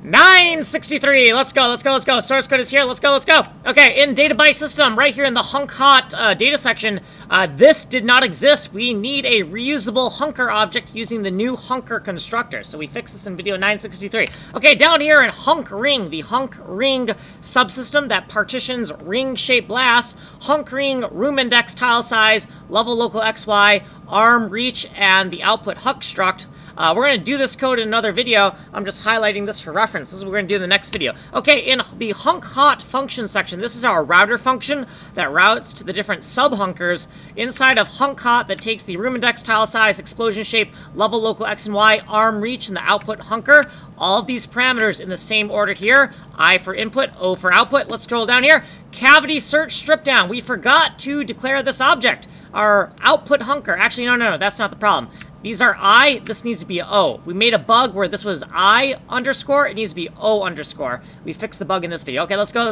963. Let's go. Source code is here. Let's go. Okay, in database system, right here in the hunk hot data section, this did not exist. We need a reusable hunker object using the new hunker constructor. So we fixed this in video 963. Okay, down here in hunk ring, the hunk ring subsystem that partitions ring-shaped blasts, hunk ring, room index, tile size, level local XY, arm reach, and the output hunk struct. We're going to do this code in another video. I'm just highlighting this for reference. This is what we're going to do in the next video. Okay, in the hunk hot function section, this is our router function that routes to the different sub-hunkers inside of hunk hot that takes the room index, tile size, explosion shape, level local X and Y, arm reach, and the output hunker. All of these parameters in the same order here. I for input, O for output. Let's scroll down here. Cavity search strip down. We forgot to declare this object. Our output hunker. Actually, no, that's not the problem. These are I, this needs to be O. We made a bug where this was I underscore, it needs to be O underscore. We fixed the bug in this video. Okay, let's go.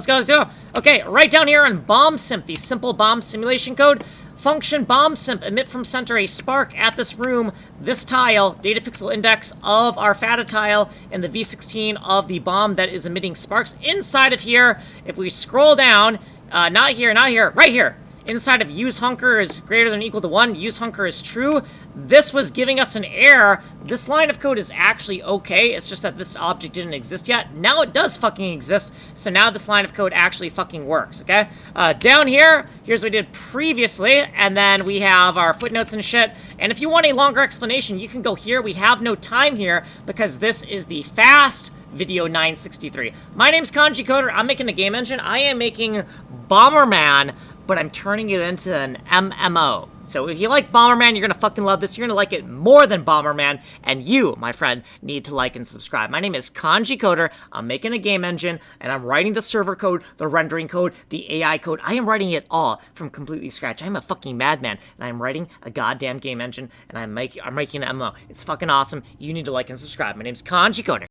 Okay, right down here on bomb simp, the simple bomb simulation code. Function bomb simp, emit from center a spark at this room, this tile, data pixel index of our FATA tile, and the V16 of the bomb that is emitting sparks. Inside of here, if we scroll down, not here, right here. Inside of use hunker is greater than or equal to 1. Use hunker is true. This was giving us an error. This line of code is actually okay. It's just that this object didn't exist yet. Now it does fucking exist. So now this line of code actually fucking works, okay? Down here, here's what we did previously. And then we have our footnotes and shit. And if you want a longer explanation, you can go here. We have no time here because this is the fast video 963. My name's Kanji Coder. I'm making a game engine. I am making Bomberman, but I'm turning it into an MMO. So if you like Bomberman, you're gonna fucking love this. You're gonna like it more than Bomberman, and you, my friend, need to like and subscribe. My name is Kanji Coder. I'm making a game engine, and I'm writing the server code, the rendering code, the AI code. I am writing it all from completely scratch. I'm a fucking madman, and I'm writing a goddamn game engine, and I'm making an MMO. It's fucking awesome. You need to like and subscribe. My name's Kanji Coder.